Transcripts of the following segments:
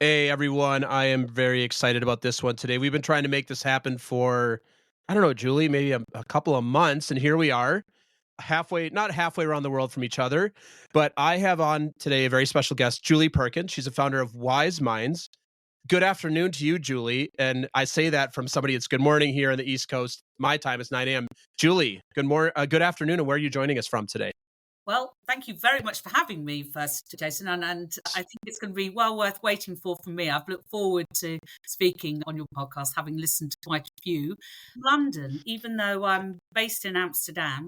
Hey everyone, I am very excited about this one today. We've been trying to make this happen for, I don't know, Julie, maybe a couple of months, and here we are, not halfway around the world from each other. But I have on today a very special guest, Julie Perkins. She's a founder of Wyseminds. Good afternoon to you, Julie. And I say that from somebody. It's good morning here on the East Coast. My time is 9 a.m. Julie, good afternoon, and where are you joining us from today? Well, thank you very much for having me first, Jason. And I think it's going to be well worth waiting for me. I've looked forward to speaking on your podcast, having listened to quite a few. London, even though I'm based in Amsterdam,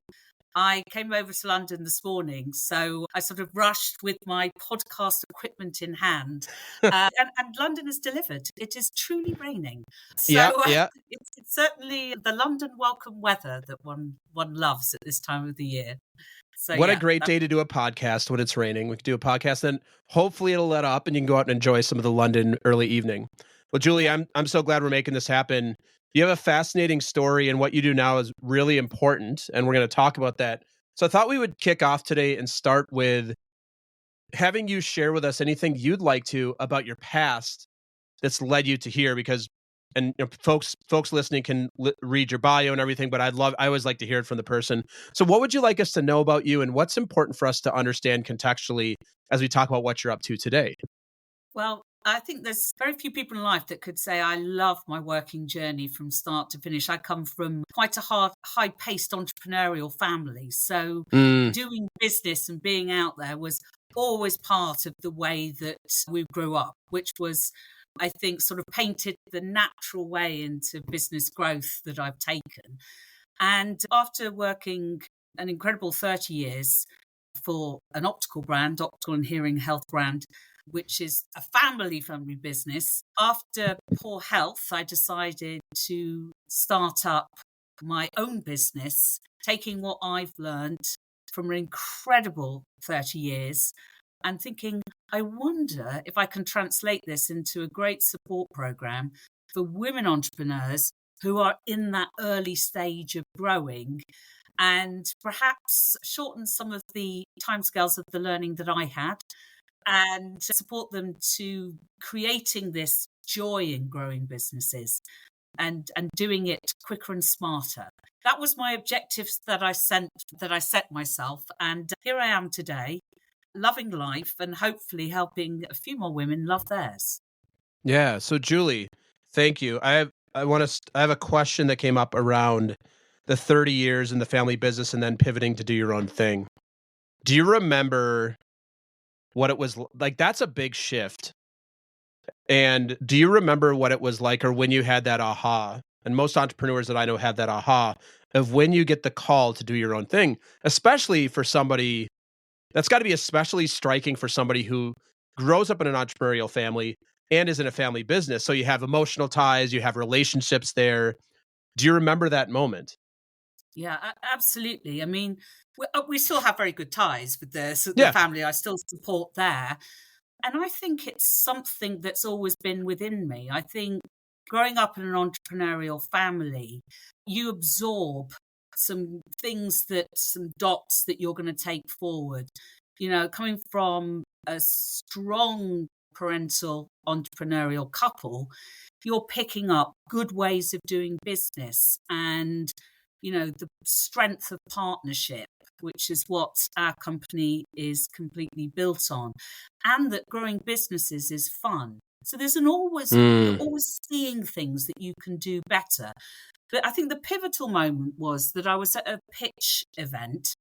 I came over to London this morning. So I sort of rushed with my podcast equipment in hand. And London has delivered. It is truly raining. Yeah, So yeah. it's certainly the London welcome weather that one loves at this time of the year. So, What a yeah, great day to do a podcast when it's raining. We could do a podcast, then hopefully it'll let up and you can go out and enjoy some of the London early evening. Well, Julie, yeah. I'm so glad we're making this happen. You have a fascinating story, and what you do now is really important, and we're going to talk about that. So I thought we would kick off today and start with having you share with us anything you'd like to about your past that's led you to here, because folks listening can read your bio and everything, but I always like to hear it from the person. So what would you like us to know about you, and what's important for us to understand contextually as we talk about what you're up to today? Well, I think there's very few people in life that could say I love my working journey from start to finish. I come from quite a high-paced entrepreneurial family. So Mm, doing business and being out there was always part of the way that we grew up, which was, I think, sort of painted the natural way into business growth that I've taken. And after working an incredible 30 years for an optical and hearing health brand, which is a family business, after poor health, I decided to start up my own business, taking what I've learned from an incredible 30 years and thinking, I wonder if I can translate this into a great support program for women entrepreneurs who are in that early stage of growing, and perhaps shorten some of the timescales of the learning that I had and support them to creating this joy in growing businesses and doing it quicker and smarter. That was my objectives that I set myself, and here I am today, loving life and hopefully helping a few more women love theirs. yeah. So Julie, thank you. I have a question that came up around the 30 years in the family business and then pivoting to do your own thing. Do you remember what it was like? That's a big shift. And do you remember what it was like, or when you had that aha? And most entrepreneurs that I know have that aha of when you get the call to do your own thing, especially for somebody that's got to be especially striking for somebody who grows up in an entrepreneurial family and is in a family business. So you have emotional ties, you have relationships there. Do you remember that moment? Yeah, absolutely. I mean, we still have very good ties with the Yeah. family. I still support there. And I think it's something that's always been within me. I think growing up in an entrepreneurial family, you absorb some dots that you're going to take forward. You know, coming from a strong parental entrepreneurial couple, you're picking up good ways of doing business and, the strength of partnership, which is what our company is completely built on, and that growing businesses is fun. So you're Mm. always seeing things that you can do better. But I think the pivotal moment was that I was at a pitch event,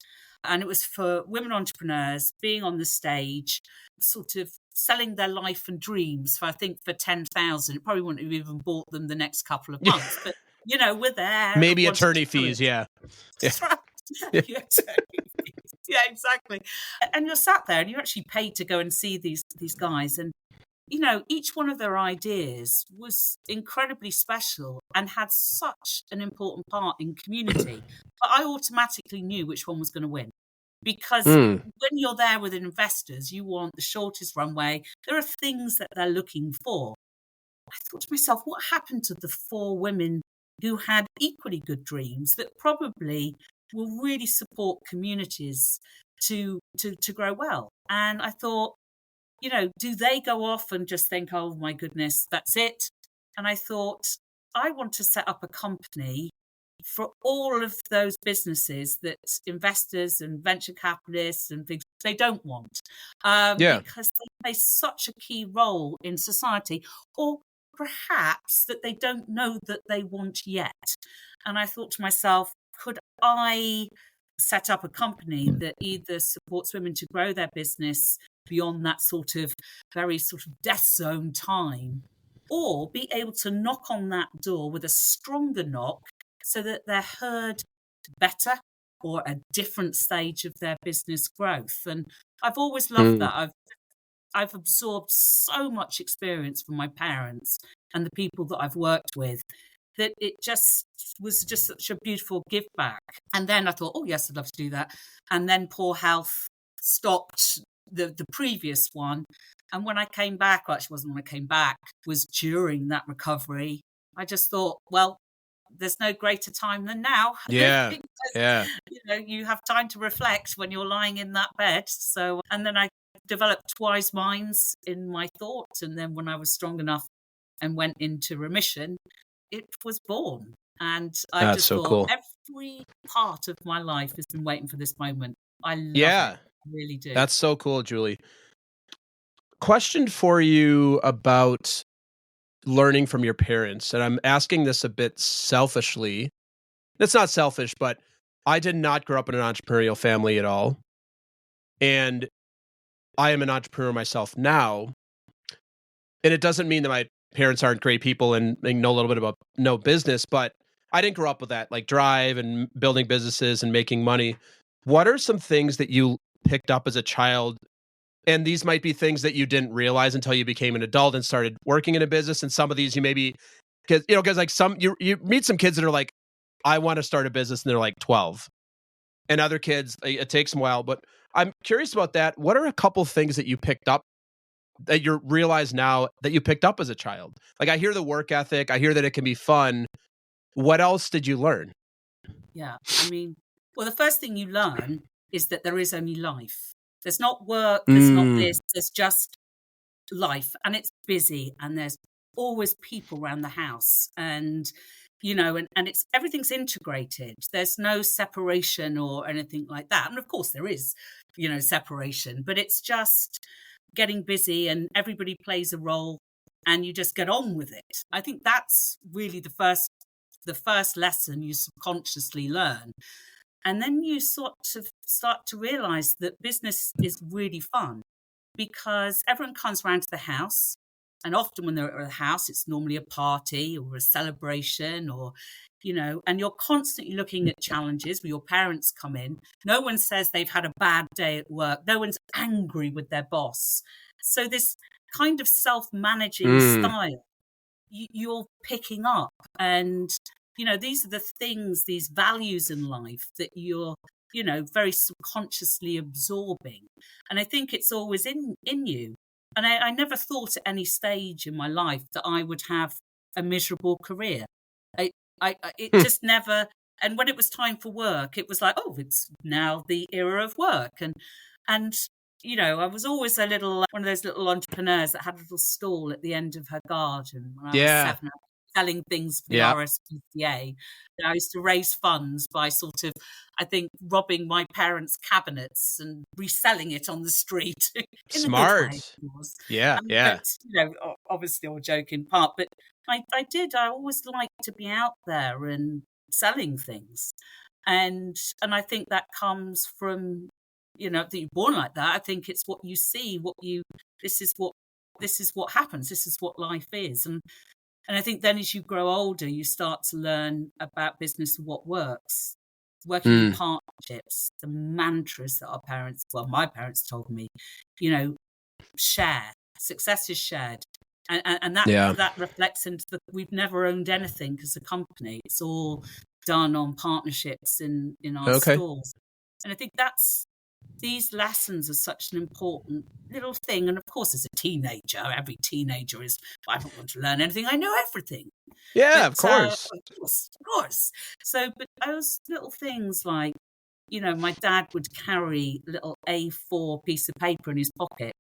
and it was for women entrepreneurs being on the stage, sort of selling their life and dreams for, I think, for 10,000. It probably wouldn't have even bought them the next couple of months, but we're there and Maybe wanted to attorney do fees. it. Yeah. Yeah. That's right. Yeah, yeah, exactly. And you're sat there and you're actually paid to go and see these guys. And, each one of their ideas was incredibly special and had such an important part in community. But I automatically knew which one was going to win. Because Mm. when you're there with investors, you want the shortest runway. There are things that they're looking for. I thought to myself, what happened to the four women who had equally good dreams that probably will really support communities to grow well? And I thought, do they go off and just think, oh my goodness, that's it? And I thought, I want to set up a company for all of those businesses that investors and venture capitalists and things, they don't want, Yeah. because they play such a key role in society, or perhaps that they don't know that they want yet. And I thought to myself, could I set up a company that either supports women to grow their business beyond that sort of very sort of death zone time, or be able to knock on that door with a stronger knock so that they're heard better or a different stage of their business growth. And I've always loved that. I've absorbed so much experience from my parents and the people that I've worked with, that it just was just such a beautiful give back. And then I thought, oh yes, I'd love to do that. And then poor health stopped the previous one. And when I came back, well, actually wasn't when I came back, was during that recovery. I just thought, well, there's no greater time than now. Yeah. Because, Yeah. you have time to reflect when you're lying in that bed. So, and then I developed Wyseminds in my thoughts. And then when I was strong enough and went into remission, it was born. And I That's just so thought, cool. every part of my life has been waiting for this moment. I love it. I really do. That's so cool, Julie. Question for you about learning from your parents. And I'm asking this a bit selfishly. It's not selfish, but I did not grow up in an entrepreneurial family at all. And I am an entrepreneur myself now. And it doesn't mean that my parents aren't great people and they know a little bit about no business, but I didn't grow up with that, like drive and building businesses and making money. What are some things that you picked up as a child? And these might be things that you didn't realize until you became an adult and started working in a business. And some of these you maybe, because like you meet some kids that are like, I want to start a business, and they're like 12. And other kids, it takes them a while. But I'm curious about that. What are a couple things that you picked up that you realize now that you picked up as a child? Like, I hear the work ethic. I hear that it can be fun. What else did you learn? Yeah. I mean, well, the first thing you learn is that there is only life. There's not work, there's not this, there's just life, and it's busy, and there's always people around the house, and and it's everything's integrated. There's no separation or anything like that. And of course there is, separation, but it's just getting busy and everybody plays a role and you just get on with it. I think that's really the first lesson you subconsciously learn. And then you sort of start to realize that business is really fun because everyone comes around to the house. And often when they're at a house, it's normally a party or a celebration or, and you're constantly looking at challenges where your parents come in. No one says they've had a bad day at work. No one's angry with their boss. So this kind of self-managing style, you're picking up. And these are the things, these values in life that you're, very subconsciously absorbing. And I think it's always in you. And I never thought at any stage in my life that I would have a miserable career. It just never. And when it was time for work, it was like, oh, it's now the era of work. And I was always one of those little entrepreneurs that had a little stall at the end of her garden when I was 7, selling things for the RSPCA. And I used to raise funds by sort of, I think, robbing my parents' cabinets and reselling it on the street. Smart. Yeah. But, obviously all joking part, but I always liked to be out there and selling things. And I think that comes from, that you're born like that. I think it's what you see, this is what happens. This is what life is. And I think then as you grow older, you start to learn about business and what works. Working in partnerships, the mantras that my parents told me, share. Success is shared. And that reflects into we've never owned anything as a company. It's all done on partnerships in our stores. And I think these lessons are such an important little thing. And of course, as a teenager, every teenager is, I don't want to learn anything. I know everything. Yeah, of course. Of course. So, but those little things like, my dad would carry a little A4 piece of paper in his pocket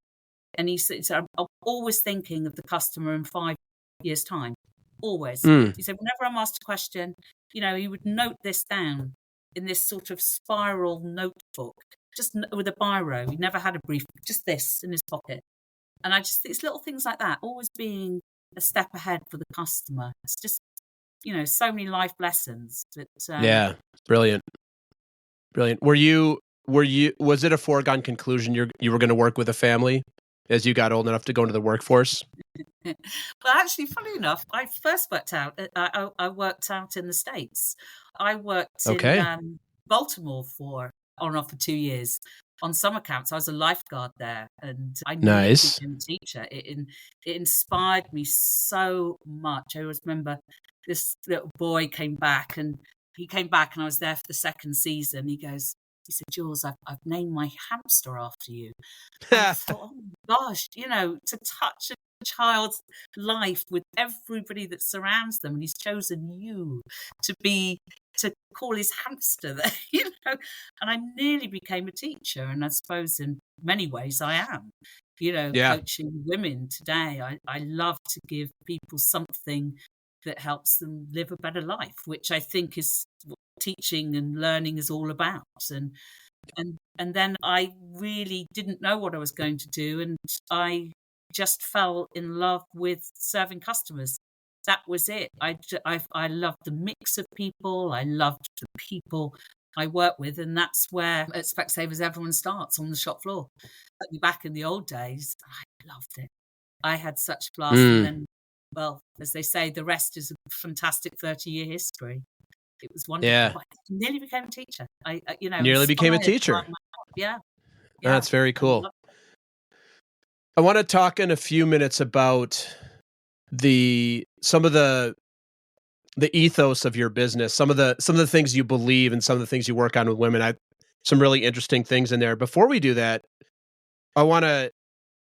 And he said, so I'm always thinking of the customer in 5 years' time. Always. Mm. He said, whenever I'm asked a question, he would note this down in this sort of spiral notebook, just with a biro. He never had a brief, just this in his pocket. And it's little things like that, always being a step ahead for the customer. It's just, so many life lessons. But, yeah, brilliant. Was it a foregone conclusion you were going to work with a family as you got old enough to go into the workforce? Well, actually, funny enough, I first worked out. I worked out in the States. I worked in Baltimore on and off for 2 years on summer camps. I was a lifeguard there, and I nearly became a teacher. It inspired me so much. I always remember this little boy came back, and I was there for the second season. He said, Jules, I've named my hamster after you. And I thought, oh my gosh, to touch a child's life with everybody that surrounds them, and he's chosen you to call his hamster there, and I nearly became a teacher, and I suppose in many ways I am, coaching women today. I love to give people something that helps them live a better life, which I think is what teaching and learning is all about. And then I really didn't know what I was going to do, and I just fell in love with serving customers. That was it. I loved the mix of people. I loved the people I work with, and that's where at Specsavers everyone starts on the shop floor. Back in the old days, I loved it. I had such a blast, and then, well, as they say, the rest is a fantastic 30-year history. It was wonderful. Yeah. I nearly became a teacher. Nearly became a teacher. Yeah. That's very cool. I want to talk in a few minutes about some of the ethos of your business, some of the things you believe, and some of the things you work on with women. Some really interesting things in there. Before we do that, I want to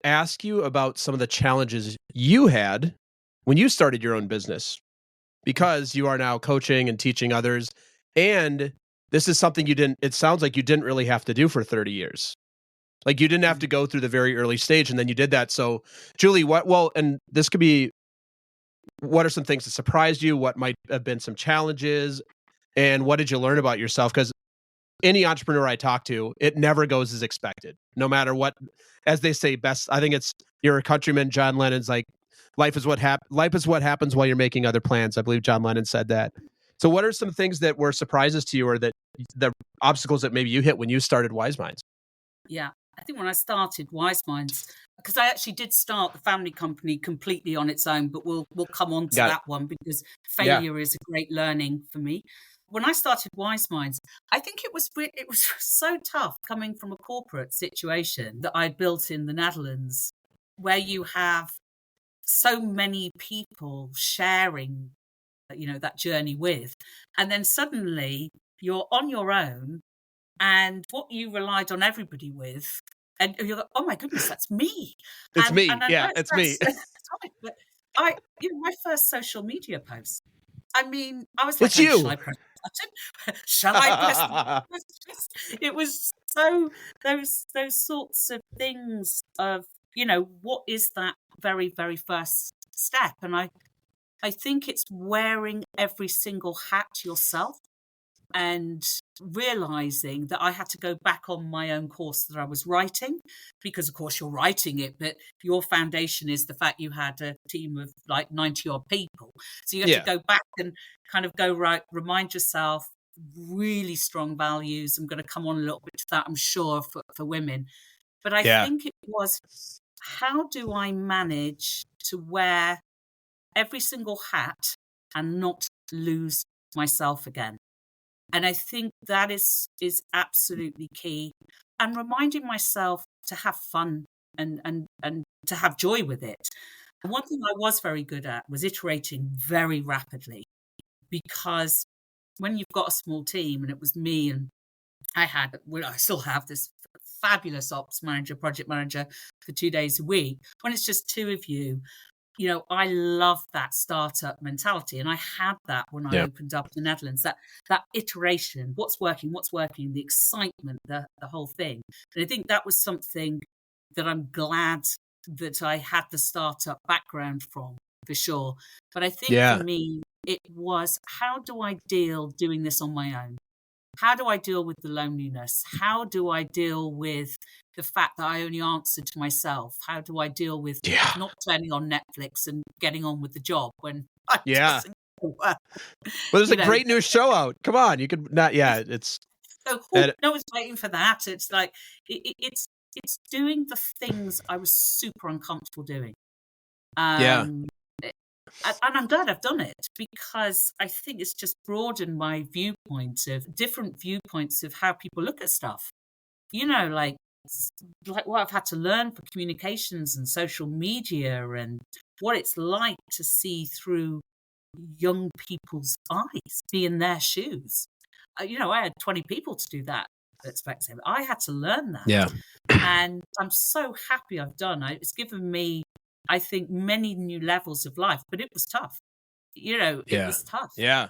ask you about some of the challenges you had when you started your own business, because you are now coaching and teaching others, and this is something it sounds like you didn't really have to do for 30 years. Like, you didn't have to go through the very early stage, and then you did that. So, Julie, and this could be, what are some things that surprised you? What might have been some challenges? And what did you learn about yourself? Because any entrepreneur I talk to, it never goes as expected. No matter what, as they say, I think it's your countryman, John Lennon's like, life is what happens while you're making other plans. I believe John Lennon said that. So what are some things that were surprises to you, or that the obstacles that maybe you hit when you started Wyseminds? Yeah. I think when I started Wyseminds, because I actually did start the family company completely on its own, but we'll come on to that one, because failure is a great learning for me. When I started Wyseminds, I think it was so tough coming from a corporate situation that I built in the Netherlands, where you have so many people sharing, that journey with, and then suddenly you're on your own. And what you relied on everybody with, and you're like, oh my goodness, that's me. It's me. It's me. But my first social media post, I was like, it's you. Shall I press the button? Shall I press the button? It was so, those sorts of things of, what is that very, very first step? And I think it's wearing every single hat yourself, and realizing that I had to go back on my own course that I was writing, because of course you're writing it, but your foundation is the fact you had a team of like 90 odd people. So you have to go back and kind of remind yourself really strong values. I'm going to come on a little bit to that, I'm sure, for women. But I think it was, how do I manage to wear every single hat and not lose myself again? And I think that is absolutely key. And reminding myself to have fun and to have joy with it. And one thing I was very good at was iterating very rapidly, because when you've got a small team, and it was me, and I still have this fabulous ops manager, project manager for 2 days a week. When it's just two of you, I love that startup mentality. And I had that when I opened up the Netherlands, that iteration, what's working, the excitement, the whole thing. And I think that was something that I'm glad that I had the startup background from, for sure. But I think for Yeah. me, it was, how do I deal doing this on my own? How do I deal with the loneliness? How do I deal with the fact that I only answer to myself? How do I deal with Yeah. not turning on Netflix and getting on with the job when I Yeah. doesn't work? Well, there's You a know, great new show out. Come on, you could not. Yeah, it's so and no one's waiting for that. It's like it's doing the things I was super uncomfortable doing. yeah, Um, and I'm glad I've done it, because I think it's just broadened my viewpoint of different viewpoints of how people look at stuff. You know, like what I've had to learn for communications and social media, and what it's like to see through young people's eyes, be in their shoes. I had 20 people to do that at Specsavers. I had to learn that. yeah, And I'm so happy I've done it. It's given me, I think, many new levels of life, but it was tough. It yeah, was tough. yeah,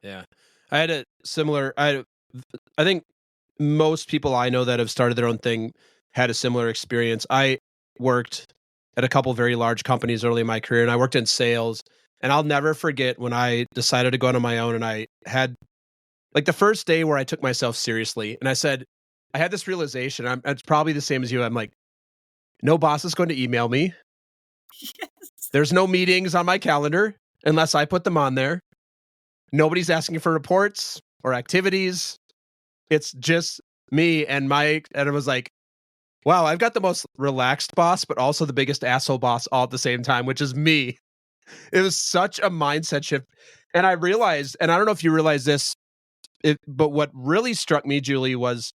yeah. I had a similar. I think most people I know that have started their own thing had a similar experience. I worked at a couple very large companies early in my career, and I worked in sales. And I'll never forget when I decided to go out on my own, and I had like the first day where I took myself seriously, and I had this realization. It's probably the same as you. I'm like, no boss is going to email me. Yes. There's no meetings on my calendar unless I put them on there. Nobody's asking for reports or activities. It's just me and I was like, wow, I've got the most relaxed boss, but also the biggest asshole boss all at the same time, which is me. It was such a mindset shift. And I realized, and I don't know if you realize this, but what really struck me, Julie, was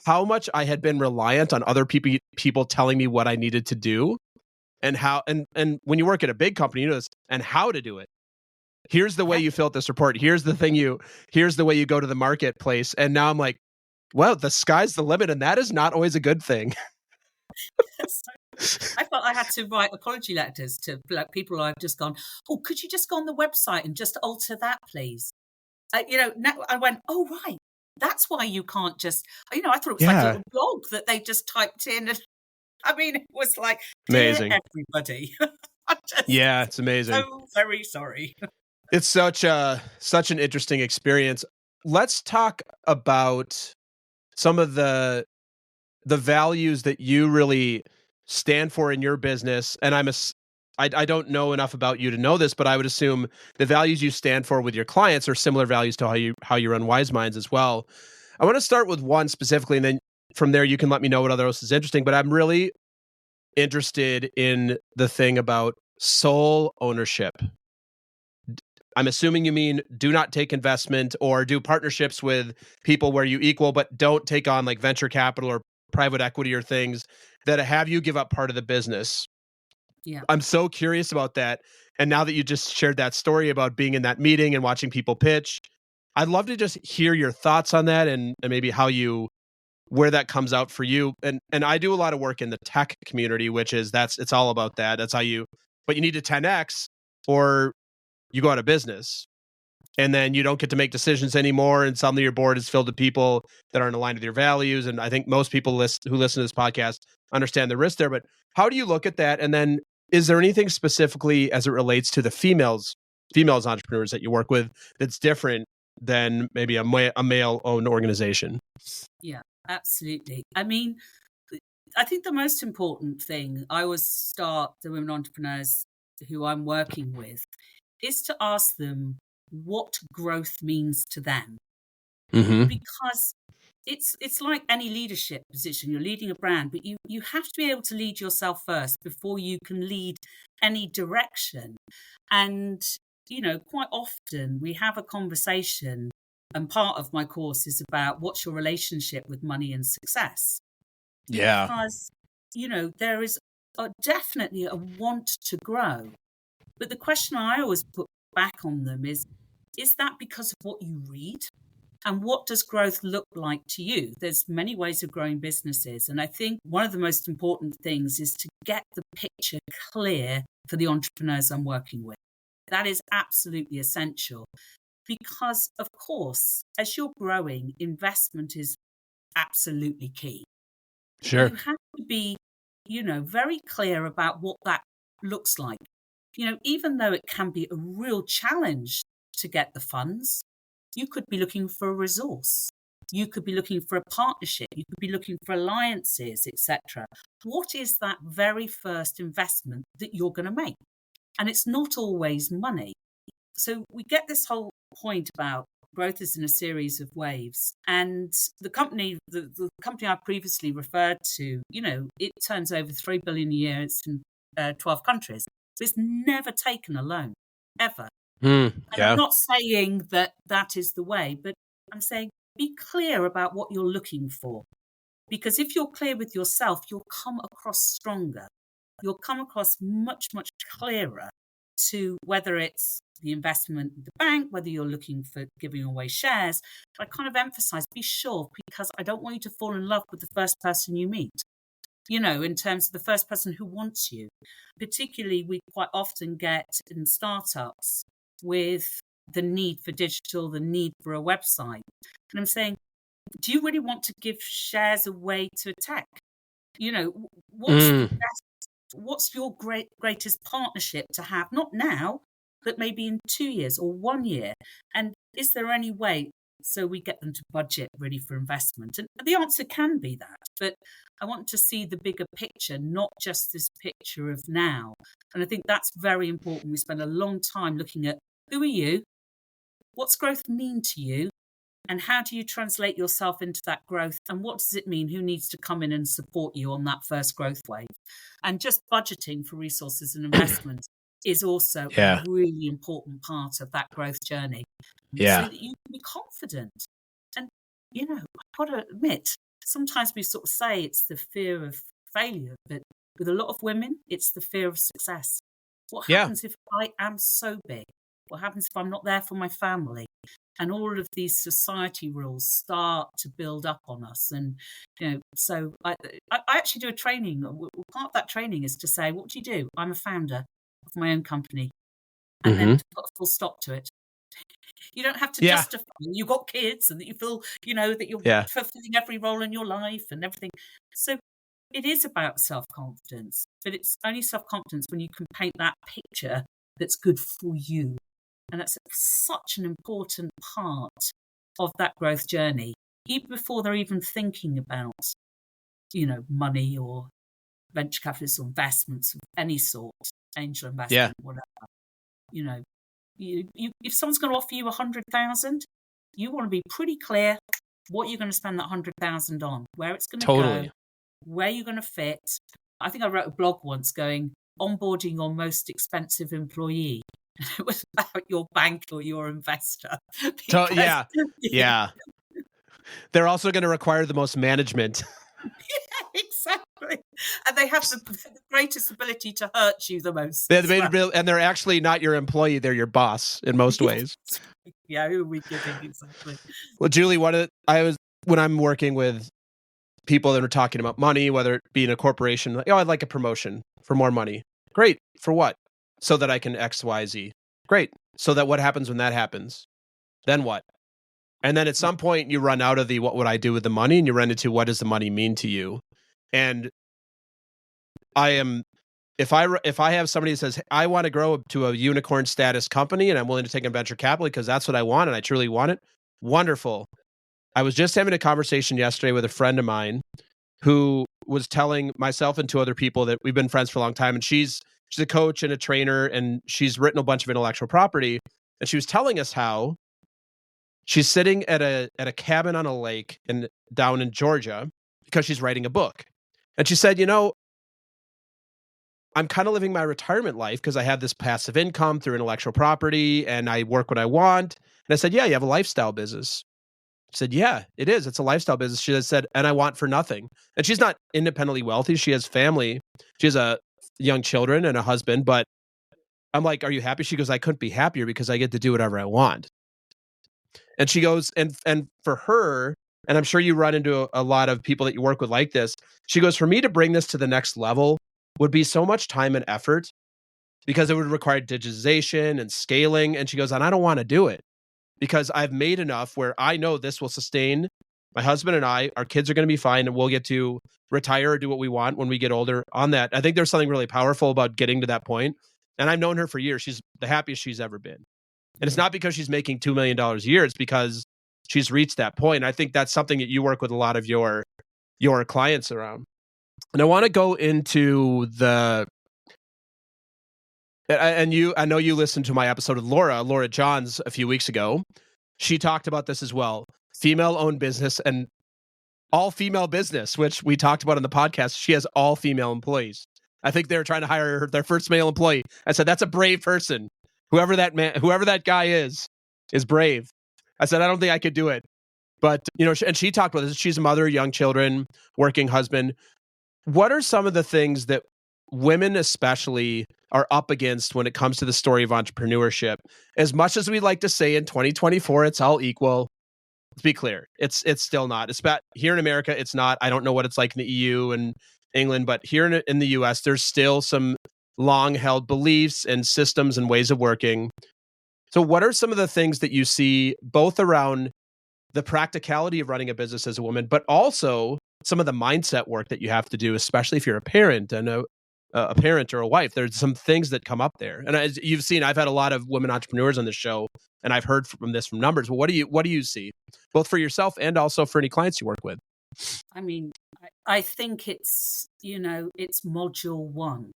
how much I had been reliant on other people telling me what I needed to do and how, and when you work at a big company, you know this, and how to do it. Here's the way Yeah. you fill out this report. Here's the way you go to the marketplace. And now I'm like, well, the sky's the limit. And that is not always a good thing. I felt I had to write apology letters to people I've just gone, oh, could you just go on the website and just alter that, please? Now I went, oh, right. That's why you can't just, I thought it was like a Yeah. little blog that they just typed in. And I mean, it was like, dear Amazing. everybody. I'm just Yeah, it's amazing. so very sorry. It's such an interesting experience. Let's talk about some of the values that you really stand for in your business. And I don't know enough about you to know this, but I would assume the values you stand for with your clients are similar values to how you run Wyseminds as well. I want to start with one specifically, and then from there you can let me know what other else is interesting. But I'm really interested in the thing about sole ownership. I'm assuming you mean do not take investment or do partnerships with people where you equal, but don't take on like venture capital or private equity or things that have you give up part of the business. Yeah. I'm so curious about that. And now that you just shared that story about being in that meeting and watching people pitch, I'd love to just hear your thoughts on that and maybe where that comes out for you. And I do a lot of work in the tech community, which is it's all about that. That's how but you need to 10X or you go out of business. And then you don't get to make decisions anymore. And suddenly your board is filled with people that aren't aligned with your values. And I think most people who listen to this podcast understand the risk there. But how do you look at that? And then is there anything specifically as it relates to the females entrepreneurs that you work with that's different than maybe a male-owned organization? Yeah, absolutely. I mean, I think the most important thing I always start the women entrepreneurs who I'm working with is to ask them what growth means to them. Mm-hmm. Because it's like any leadership position. You're leading a brand, but you have to be able to lead yourself first before you can lead any direction. And quite often we have a conversation, and part of my course is about what's your relationship with money and success. Yeah. Because there is definitely a want to grow, but the question I always put back on them is that because of what you read? And what does growth look like to you? There's many ways of growing businesses. And I think one of the most important things is to get the picture clear for the entrepreneurs I'm working with. That is absolutely essential because, of course, as you're growing, investment is absolutely key. Sure. You have to be very clear about what that looks like. Even though it can be a real challenge to get the funds, you could be looking for a resource. You could be looking for a partnership. You could be looking for alliances, etc. What is that very first investment that you're going to make? And it's not always money. So we get this whole point about growth is in a series of waves. And the company I previously referred to, it turns over 3 billion a year. It's in 12 countries. So it's never taken a loan, ever. And I'm not saying that is the way, but I'm saying be clear about what you're looking for. Because if you're clear with yourself, you'll come across stronger. You'll come across much, much clearer to whether it's the investment in the bank, whether you're looking for giving away shares. But I kind of emphasize, be sure, because I don't want you to fall in love with the first person you meet. In terms of the first person who wants you. Particularly, we quite often get in startups with the need for digital, the need for a website. And I'm saying, do you really want to give shares away to a tech? What's your greatest partnership to have? Not now, but maybe in 2 years or 1 year. And is there any way so we get them to budget really for investment? And the answer can be that. But I want to see the bigger picture, not just this picture of now. And I think that's very important. We spend a long time looking at who are you? What's growth mean to you? And how do you translate yourself into that growth? And what does it mean? Who needs to come in and support you on that first growth wave? And just budgeting for resources and investments is also a really important part of that growth journey. So that you can be confident. And, I've got to admit, sometimes we sort of say it's the fear of failure, but with a lot of women, it's the fear of success. What happens if I am so big? What happens if I'm not there for my family? And all of these society rules start to build up on us. And, so I actually do a training. Part of that training is to say, what do you do? I'm a founder of my own company. And then to put a full stop to it. You don't have to justify you've got kids and that you feel, that you're fulfilling every role in your life and everything. So it is about self-confidence, but it's only self-confidence when you can paint that picture that's good for you. And that's such an important part of that growth journey, even before they're even thinking about, money or venture capitalists or investments of any sort, angel investment, whatever. If someone's going to offer you 100,000, you want to be pretty clear what you're going to spend that 100,000 on, where it's going to go, where you're going to fit. I think I wrote a blog once going, onboarding your most expensive employee. It was about your bank or your investor. Because, They're also going to require the most management. Exactly. And they have the greatest ability to hurt you the most. And they're actually not your employee, they're your boss in most ways. Yeah, who are we kidding? Exactly. Well, Julie, when I'm working with people that are talking about money, whether it be in a corporation, like, I'd like a promotion for more money. Great. For what? So that I can X, Y, Z. Great. So that what happens when that happens? Then what? And then at some point you run out of the what would I do with the money, and you run into what does the money mean to you? And if I have somebody that says, I want to grow to a unicorn status company and I'm willing to take in venture capital because that's what I want and I truly want it, wonderful. I was just having a conversation yesterday with a friend of mine who was telling myself and two other people that we've been friends for a long time, and she's a coach and a trainer, and she's written a bunch of intellectual property, and she was telling us how she's sitting at a cabin on a lake down in Georgia because she's writing a book. And she said, I'm kind of living my retirement life because I have this passive income through intellectual property and I work when I want. And I said, yeah, you have a lifestyle business. She said, yeah, it is. It's a lifestyle business. She said, and I want for nothing. And she's not independently wealthy. She has family. She has young children and a husband. But I'm like, are you happy? She goes, I couldn't be happier because I get to do whatever I want. And she goes, and for her, and I'm sure you run into a lot of people that you work with like this, she goes, for me to bring this to the next level would be so much time and effort because it would require digitization and scaling. And she goes, and I don't want to do it because I've made enough where I know this will sustain My husband and I, our kids are going to be fine, and we'll get to retire or do what we want when we get older on that. I think there's something really powerful about getting to that point. And I've known her for years. She's the happiest she's ever been. And it's not because she's making $2 million a year. It's because she's reached that point. And I think that's something that you work with a lot of your clients around. And I want to go into I know you listened to my episode with Laura Johns a few weeks ago. She talked about this as well. Female-owned business and all-female business, which we talked about on the podcast. She has all female employees. I think they were trying to hire their first male employee. I said, that's a brave person. Whoever that guy is brave. I said, I don't think I could do it. But, and she talked about this. She's a mother, young children, working husband. What are some of the things that women especially are up against when it comes to the story of entrepreneurship? As much as we like to say in 2024, it's all equal. Let's be clear. It's still not. It's about here in America, it's not. I don't know what it's like in the EU and England, but here in the US, there's still some long-held beliefs and systems and ways of working. So what are some of the things that you see both around the practicality of running a business as a woman, but also some of the mindset work that you have to do, especially if you're a parent and a parent or a wife? There's some things that come up there. And as you've seen, I've had a lot of women entrepreneurs on the show, and I've heard from numbers. But what do you see, both for yourself and also for any clients you work with? I mean, I think it's module 1.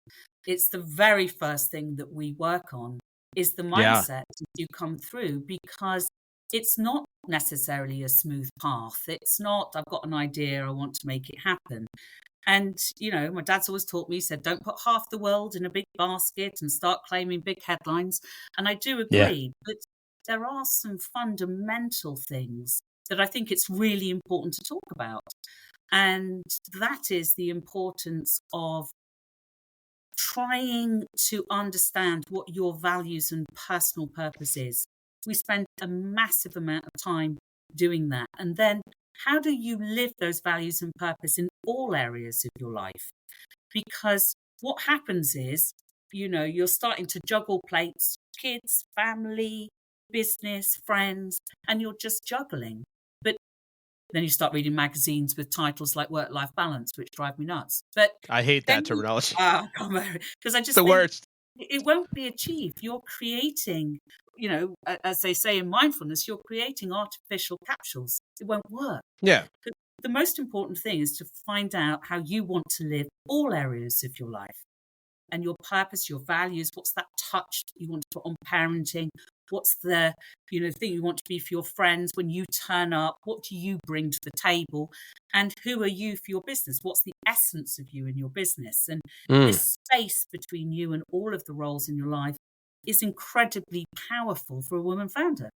It's the very first thing that we work on is the mindset that you come through, because it's not necessarily a smooth path. It's not, I've got an idea, I want to make it happen. And, my dad's always taught me, he said, don't put half the world in a big basket and start claiming big headlines. And I do agree, but there are some fundamental things that I think it's really important to talk about. And that is the importance of trying to understand what your values and personal purpose is. We spend a massive amount of time doing that. And then how do you live those values and purpose in all areas of your life? Because what happens is, you're starting to juggle plates, kids, family, business, friends, and you're just juggling. But then you start reading magazines with titles like Work-Life Balance, which drive me nuts. But I hate that terminology. Because I just the worst. It won't be achieved. You're creating, as they say in mindfulness, you're creating artificial capsules. It won't work. Yeah. But the most important thing is to find out how you want to live all areas of your life, and your purpose, your values. What's that touch you want to put on parenting? What's the, thing you want to be for your friends when you turn up? What do you bring to the table? And who are you for your business? What's the essence of you in your business? And this space between you and all of the roles in your life is incredibly powerful for a woman founder,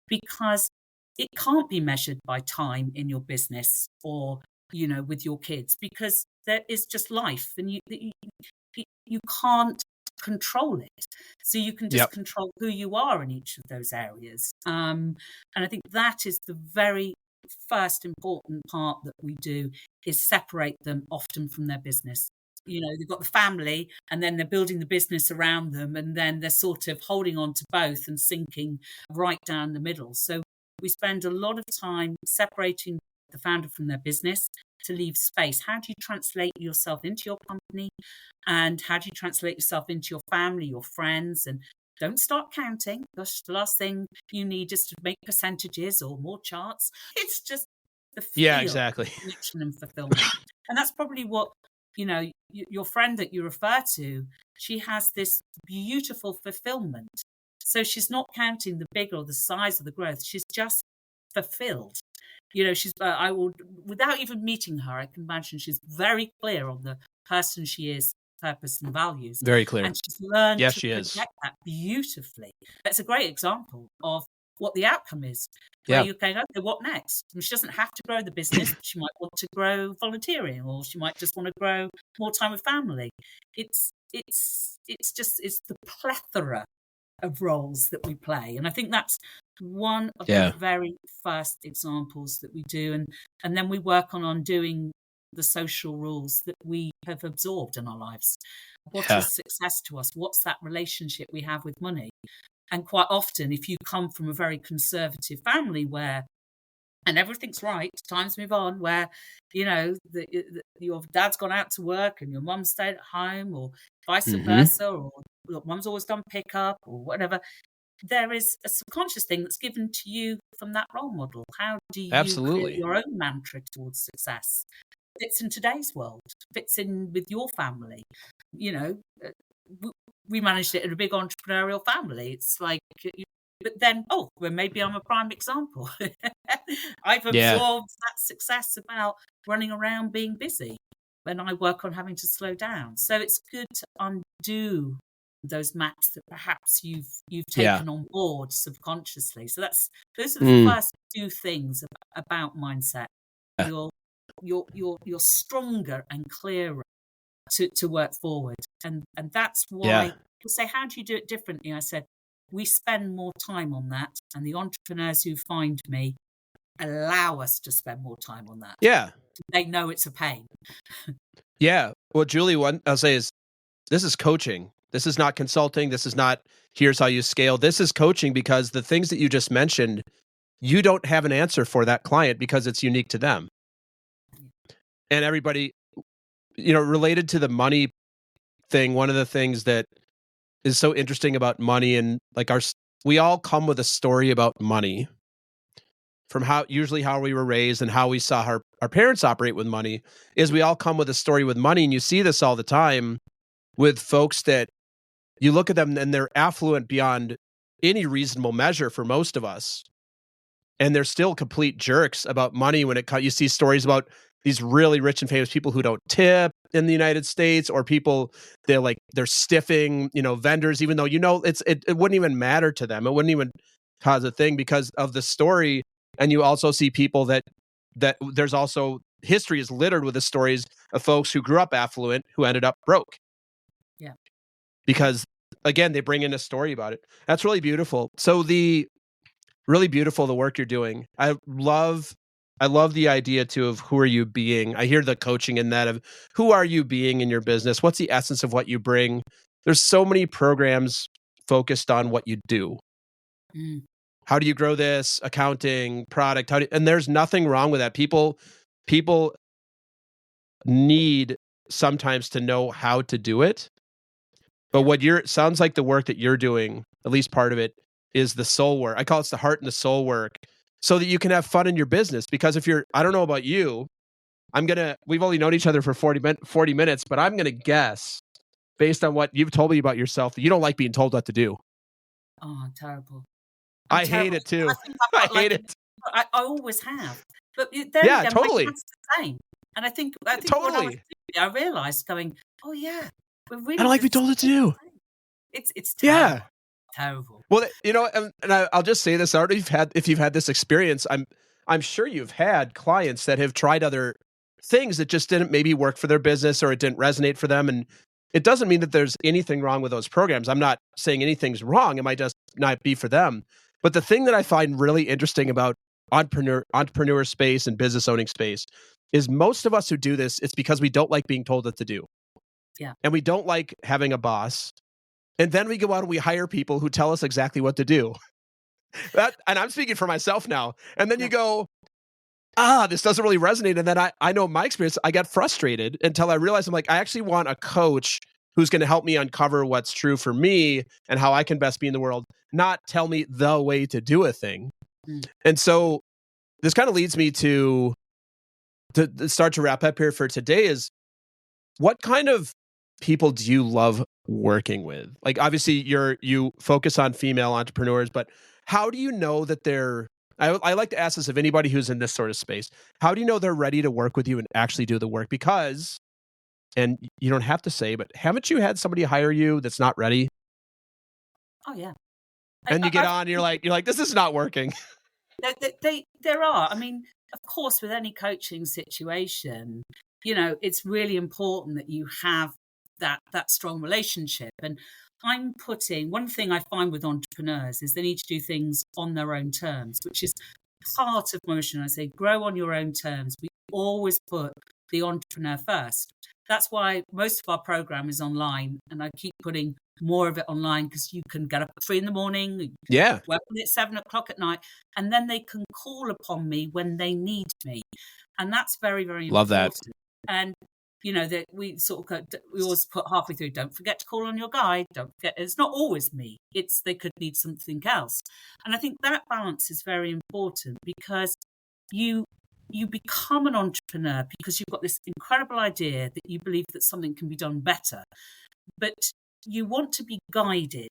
because it can't be measured by time in your business or, with your kids, because there is just life, and you can't control it. So you can just control who you are in each of those areas. And I think that is the very first important part that we do, is separate them often from their business. They've got the family, and then they're building the business around them, and then they're sort of holding on to both and sinking right down the middle. So we spend a lot of time separating the founder from their business to leave space. How do you translate yourself into your company? And how do you translate yourself into your family, your friends? And don't start counting. Gosh, the last thing you need is to make percentages or more charts. It's just the feel, exactly. connection and fulfillment. And that's probably what, your friend that you refer to, she has this beautiful fulfillment. So she's not counting the big or the size of the growth. She's just fulfilled. She's, I would, without even meeting her, I can imagine she's very clear on the person she is, purpose and values. Very clear. And she's learned to she is. project that beautifully. That's a great example of what the outcome is. Where you're going, okay, what next? And she doesn't have to grow the business. She might want to grow volunteering, or she might just want to grow more time with family. It's the plethora of roles that we play. And I think that's one of the very first examples that we do. And then we work on undoing the social rules that we have absorbed in our lives. What is success to us? What's that relationship we have with money? And quite often, if you come from a very conservative family where and everything's right. Times move on where, your dad's gone out to work and your mum stayed at home, or vice Mm-hmm. versa, or your mum's always done pickup or whatever. There is a subconscious thing that's given to you from that role model. How do you create Absolutely. your own mantra towards success? Fits in today's world, fits in with your family. You know, uh, we managed it in a big entrepreneurial family. It's like, but then, well, maybe I'm a prime example. I've Yeah. absorbed that success about running around being busy when I work on having to slow down. So it's good to undo those maps that perhaps you've Yeah. taken on board subconsciously. So those are the Mm. first two things about mindset. You're you're stronger and clearer to work forward, and that's why Yeah. people say, how do you do it differently? I said, we spend more time on that, and the entrepreneurs who find me allow us to spend more time on that. Yeah. They know it's a pain. Yeah. Well, Julie, one I'll say is this is coaching. This is not consulting. This is not here's how you scale. This is coaching, because the things that you just mentioned, you don't have an answer for that client because it's unique to them. And everybody, related to the money thing, one of the things that is so interesting about money, and like we all come with a story about money from usually how we were raised and how we saw our parents operate with money, is we all come with a story with money. And you see this all the time with folks that you look at them and they're affluent beyond any reasonable measure for most of us. And they're still complete jerks about money when you see stories about these really rich and famous people who don't tip in the United States, or people they're stiffing, vendors, even though it wouldn't even matter to them. It wouldn't even cause a thing because of the story. And you also see people that there's also history is littered with the stories of folks who grew up affluent who ended up broke. Yeah. Because again, they bring in a story about it. That's really beautiful. So really beautiful, the work you're doing. I love the idea too of who are you being. I hear the coaching in that of who are you being in your business? What's the essence of what you bring? There's so many programs focused on what you do. Mm. How do you grow this? Accounting, product, and there's nothing wrong with that. People need sometimes to know how to do it. But sounds like the work that you're doing, at least part of it, is the soul work. I call it the heart and the soul work, so that you can have fun in your business. Because I don't know about you, we've only known each other for 40 minutes, but I'm going to guess, based on what you've told me about yourself, that you don't like being told what to do. Oh, I'm terrible. I hate it too. I think I've got I hate it. I always have. But then Yeah, again, totally. my dad's the same. And I think Totally. when I was doing it, I realised going, oh yeah, we're really I don't like being told what to do. It's terrible. Yeah. Terrible. Well, and I'll just say this: if you've had this experience, I'm sure you've had clients that have tried other things that just didn't maybe work for their business, or it didn't resonate for them. And it doesn't mean that there's anything wrong with those programs. I'm not saying anything's wrong. It might just not be for them. But the thing that I find really interesting about entrepreneur space and business owning space is most of us who do this, it's because we don't like being told what to do. Yeah. And we don't like having a boss. And then we go out and we hire people who tell us exactly what to do. And I'm speaking for myself now. And then you go, this doesn't really resonate. And then I know my experience, I got frustrated until I realized I actually want a coach who's going to help me uncover what's true for me and how I can best be in the world, not tell me the way to do a thing. Mm. And so this kind of leads me to start to wrap up here for today is, what kind of people do you love working with? Like, obviously you focus on female entrepreneurs, but how do you know that I like to ask this of anybody who's in this sort of space. How do you know they're ready to work with you and actually do the work? Because, and you don't have to say, but haven't you had somebody hire you that's not ready? Oh yeah. And you get on, and you're like, this is not working. There are. I mean, of course, with any coaching situation, it's really important that you have that strong relationship. And I'm putting, one thing I find with entrepreneurs is they need to do things on their own terms, which is part of my mission. I say, grow on your own terms. We always put the entrepreneur first. That's why most of our program is online, and I keep putting more of it online, because you can get up at 3 a.m, Yeah. work at 7 o'clock at night, and then they can call upon me when they need me. And that's very, very Love that. important. And, that we we always put halfway through, don't forget to call on your guide. Don't forget, it's not always me. They could need something else. And I think that balance is very important, because you become an entrepreneur because you've got this incredible idea that you believe that something can be done better, but you want to be guided,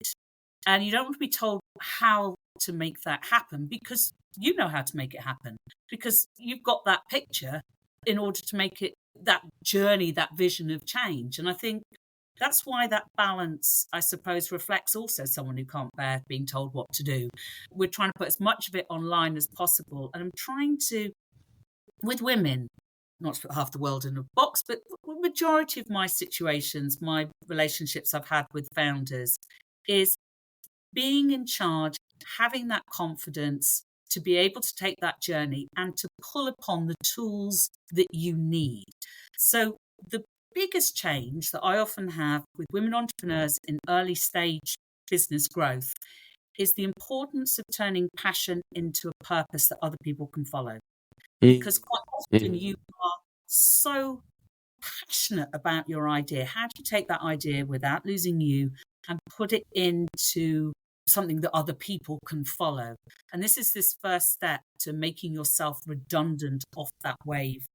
and you don't want to be told how to make that happen, because you know how to make it happen, because you've got that picture in order to make it that journey, that vision of change. And I think that's why that balance, I suppose, reflects also someone who can't bear being told what to do. We're trying to put as much of it online as possible. And I'm trying to, with women, not to put half the world in a box, but the majority of my situations, my relationships I've had with founders, is being in charge, having that confidence to be able to take that journey and to pull upon the tools that you need. So the biggest change that I often have with women entrepreneurs in early stage business growth is the importance of turning passion into a purpose that other people can follow. Because quite often you are so passionate about your idea. How do you take that idea without losing you and put it into something that other people can follow? And this is this first step to making yourself redundant off that wave,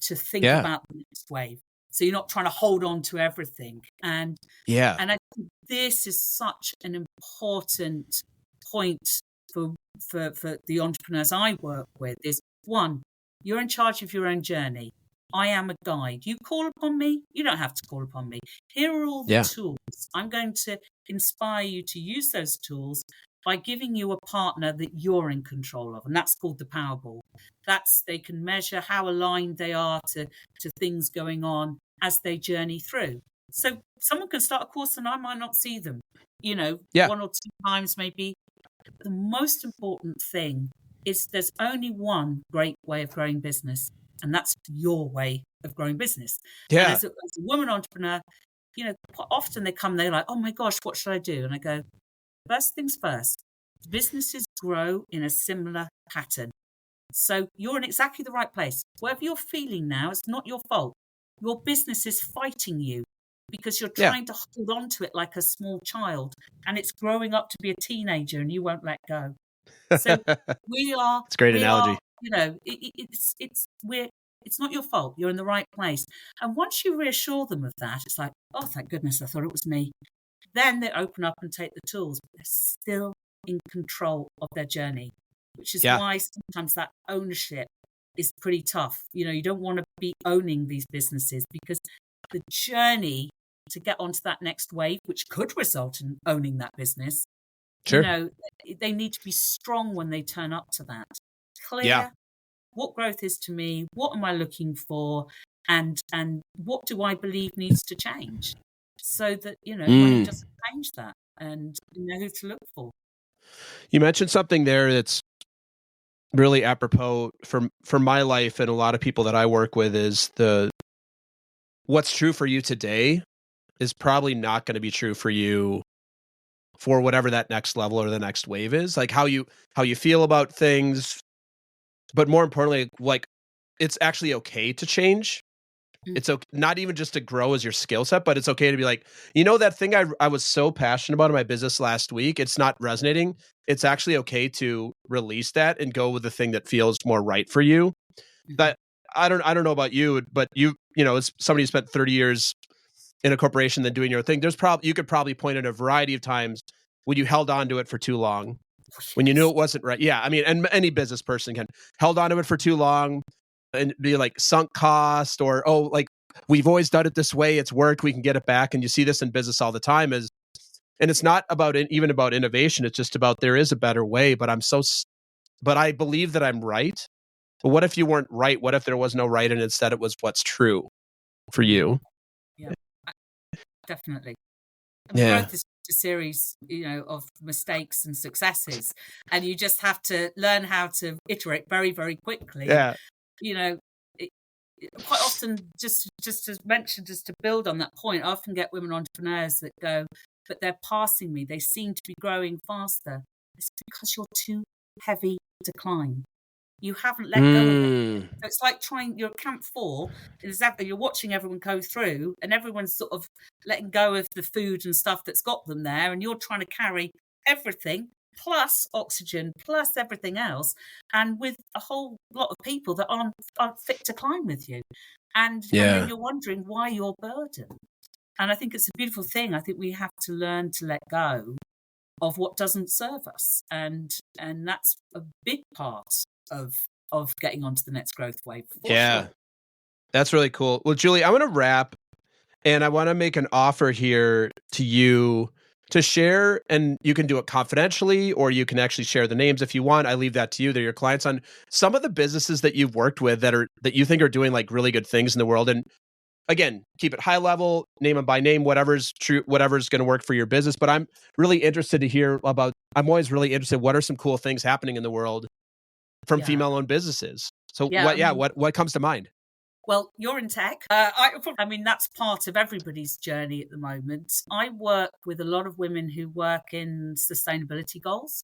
to think about the next wave. So you're not trying to hold on to everything. And I think this is such an important point for the entrepreneurs I work with, is one, you're in charge of your own journey. I am a guide. You call upon me, you don't have to call upon me. Here are all the tools. I'm going to inspire you to use those tools by giving you a partner that you're in control of. And that's called the Powerball. They can measure how aligned they are to things going on as they journey through. So someone can start a course and I might not see them, 1 or 2 times maybe. The most important thing is there's only one great way of growing business, and that's your way of growing business. Yeah. And as a woman entrepreneur, quite often they're like, oh my gosh, what should I do? And I go, first things first, businesses grow in a similar pattern. So you're in exactly the right place. Whatever you're feeling now, it's not your fault. Your business is fighting you because you're trying to hold on to it like a small child, and it's growing up to be a teenager and you won't let go. So it's a great analogy. It's not your fault. You're in the right place. And once you reassure them of that, it's like, oh, thank goodness, I thought it was me. Then they open up and take the tools, but they're still in control of their journey, which is why sometimes that ownership is pretty tough. You don't want to be owning these businesses, because the journey to get onto that next wave, which could result in owning that business, they need to be strong when they turn up to that. Clear what growth is to me, what am I looking for, and what do I believe needs to change, so that money doesn't change that, and you know who to look for. You mentioned something there that's really apropos for my life and a lot of people that I work with, is what's true for you today is probably not going to be true for you for whatever that next level or the next wave is. Like how you feel about things, but more importantly, like it's actually okay to change. It's okay, not even just to grow as your skill set, but it's okay to be like, that thing I was so passionate about in my business last week, it's not resonating. It's actually okay to release that and go with the thing that feels more right for you. That I don't know about you, but as somebody who spent 30 years in a corporation than doing your thing, you could probably point at a variety of times when you held on to it for too long, when you knew it wasn't right. Yeah, I mean, and any business person can held on to it for too long and be like sunk cost, or like we've always done it this way, it's worked, we can get it back. And you see this in business all the time. And it's not even about innovation. It's just about there is a better way. But I believe that I'm right. But what if you weren't right? What if there was no right, and instead it was what's true for you? Yeah, definitely. Growth is a series, of mistakes and successes, and you just have to learn how to iterate very, very quickly. Yeah. Quite often, just to mention, just to build on that point, I often get women entrepreneurs that go, but they're passing me. They seem to be growing faster. It's because you're too heavy to climb. You haven't let go of it. So it's like you're at camp 4, exactly, you're watching everyone go through and everyone's sort of letting go of the food and stuff that's got them there, and you're trying to carry everything plus oxygen plus everything else, and with a whole lot of people that aren't fit to climb with you. And then you're wondering why you're burdened. And I think it's a beautiful thing. I think we have to learn to let go of what doesn't serve us. And that's a big part of getting onto the next growth wave. Yeah. Sure. That's really cool. Well, Julie, I want to wrap, and I want to make an offer here to you to share, and you can do it confidentially, or you can actually share the names if you want. I leave that to you. They're your clients, on some of the businesses that you've worked with that you think are doing like really good things in the world. And again, keep it high level, name them by name, whatever's true, whatever's going to work for your business. But I'm really interested to hear about, I'm always really interested, what are some cool things happening in the world from female-owned businesses? So what comes to mind? Well, you're in tech. I mean, that's part of everybody's journey at the moment. I work with a lot of women who work in sustainability goals.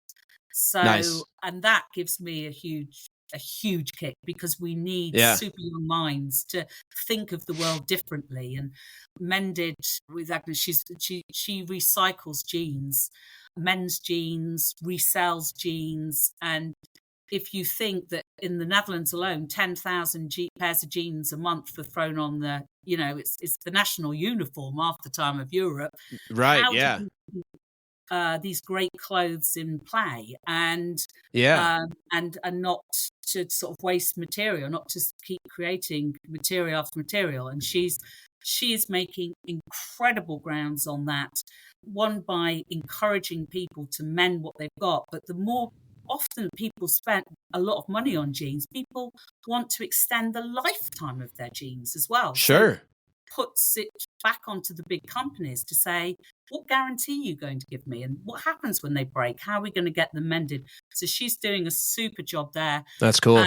So, nice. And that gives me a huge kick, because we need super young minds to think of the world differently. And Mended with Agnes, she recycles jeans, men's jeans, resells jeans, and if you think that in the Netherlands alone, 10,000 pairs of jeans a month are thrown on the, it's the national uniform half the time of Europe. Right, these great clothes in play and not to sort of waste material, not to keep creating material after material. And she is making incredible grounds on that. One, by encouraging people to mend what they've got, but the more often people spend a lot of money on jeans, people want to extend the lifetime of their jeans as well. Sure. So puts it back onto the big companies to say, what guarantee are you going to give me? And what happens when they break? How are we going to get them mended? So she's doing a super job there. That's cool.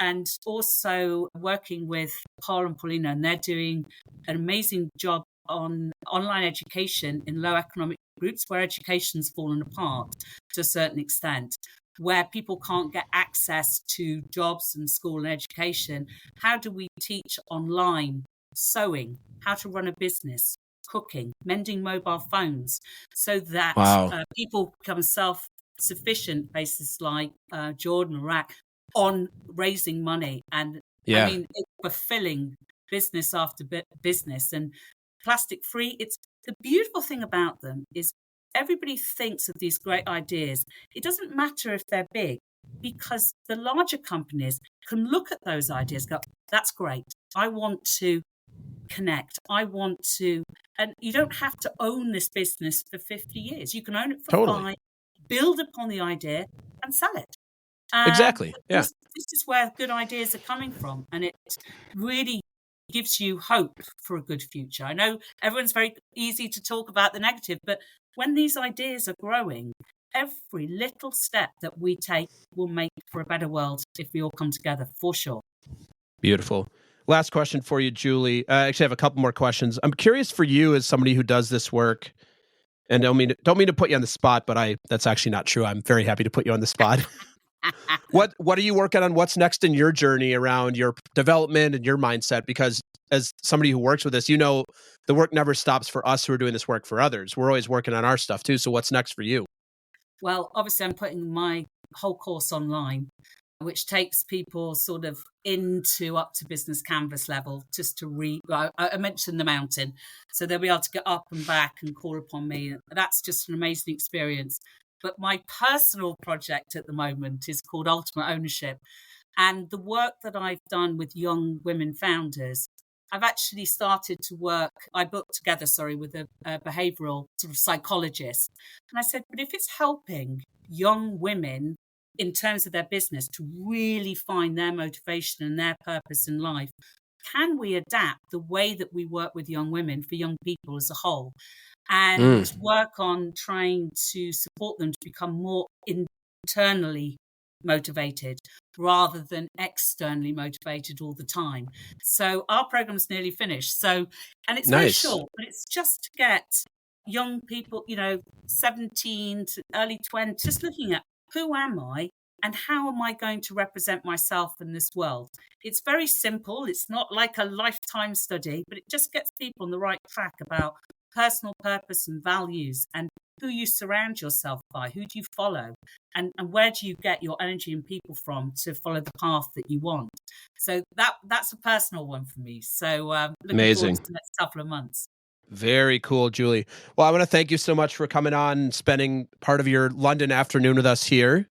And also working with Paul and Paulina, and they're doing an amazing job on online education in low economic groups where education's fallen apart to a certain extent, where people can't get access to jobs and school and education. How do we teach online sewing, how to run a business, cooking, mending mobile phones, so that people become self-sufficient, places like Jordan, Iraq, on raising money. And I mean, it's fulfilling business after business. And plastic free, it's the beautiful thing about them is everybody thinks of these great ideas. It doesn't matter if they're big, because the larger companies can look at those ideas, go, that's great. I want to connect. I want to, and you don't have to own this business for 50 years. You can own it for 5, build upon the idea and sell it. Exactly. Yeah. This is where good ideas are coming from. And it really gives you hope for a good future. I know everyone's very easy to talk about the negative, but when these ideas are growing, every little step that we take will make for a better world if we all come together, for sure. Beautiful. Last question for you, Julie. I actually have a couple more questions. I'm curious for you, as somebody who does this work, and don't mean to put you on the spot, but that's actually not true. I'm very happy to put you on the spot. What are you working on? What's next in your journey around your development and your mindset? Because as somebody who works with this, the work never stops for us who are doing this work for others. We're always working on our stuff too. So what's next for you? Well, obviously I'm putting my whole course online, which takes people sort of up to business canvas level, just to I mentioned the mountain. So they'll be able to get up and back and call upon me. That's just an amazing experience. But my personal project at the moment is called Ultimate Ownership. And the work that I've done with young women founders, I've actually started to work, I booked together, with a behavioral sort of psychologist. And I said, but if it's helping young women in terms of their business to really find their motivation and their purpose in life, can we adapt the way that we work with young women for young people as a whole? And work on trying to support them to become more internally motivated rather than externally motivated all the time. So our program's nearly finished. And it's very short, but it's just to get young people, 17 to early 20s, just looking at who am I and how am I going to represent myself in this world? It's very simple. It's not like a lifetime study, but it just gets people on the right track about personal purpose and values and who you surround yourself by, who do you follow, and where do you get your energy and people from to follow the path that you want. So that's a personal one for me. So looking Amazing. forward to the next couple of months. Very cool, Julie. Well, I want to thank you so much for coming on and spending part of your London afternoon with us here.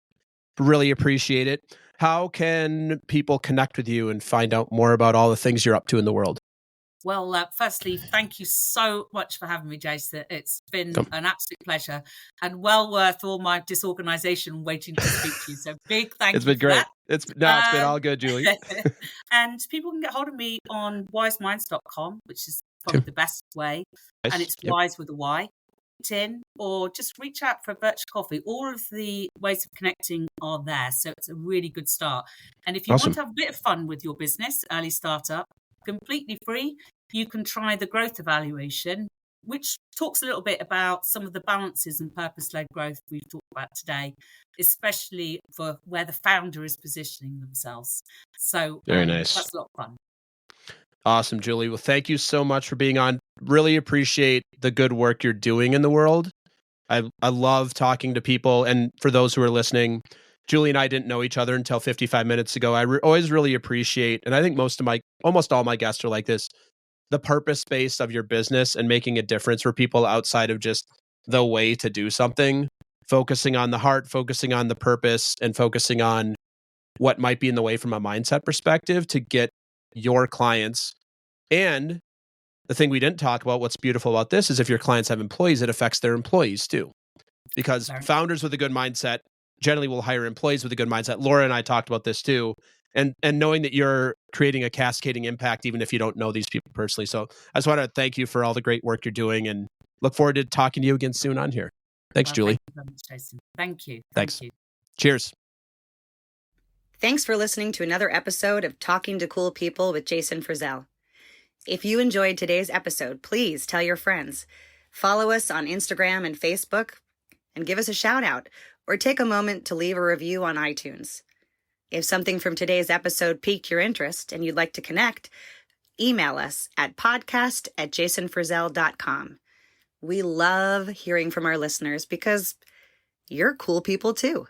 Really appreciate it. How can people connect with you and find out more about all the things you're up to in the world? Well, firstly, thank you so much for having me, Jason. It's been an absolute pleasure and well worth all my disorganization waiting to speak to you. So big thank you. It's been great. It's been all good, Julie. And people can get hold of me on wyseminds.com, which is probably the best way. Nice. And it's Wise with a Y. LinkedIn, or just reach out for a virtual coffee. All of the ways of connecting are there. So it's a really good start. And if you want to have a bit of fun with your business, early startup, completely free, you can try the growth evaluation, which talks a little bit about some of the balances and purpose-led growth we've talked about today, especially for where the founder is positioning themselves. So very nice. That's a lot of fun. Awesome, Julie. Well, thank you so much for being on. Really appreciate the good work you're doing in the world. I love talking to people. And for those who are listening, Julie and I didn't know each other until 55 minutes ago. I always really appreciate, and I think almost all my guests are like this, the purpose space of your business and making a difference for people outside of just the way to do something, focusing on the heart, focusing on the purpose, and focusing on what might be in the way from a mindset perspective to get your clients. And the thing we didn't talk about, what's beautiful about this is if your clients have employees, it affects their employees too. Because founders with a good mindset generally will hire employees with a good mindset. Laura and I talked about this too. And knowing that you're creating a cascading impact, even if you don't know these people personally. So I just want to thank you for all the great work you're doing and look forward to talking to you again soon on here. Thanks, Julie. Thank you very much, Jason. Thank you. Thanks. Thank you. Cheers. Thanks for listening to another episode of Talking to Cool People with Jason Frizzell. If you enjoyed today's episode, please tell your friends. Follow us on Instagram and Facebook and give us a shout out or take a moment to leave a review on iTunes. If something from today's episode piqued your interest and you'd like to connect, email us at podcast@jasonfrizzell.com. We love hearing from our listeners because you're cool people too.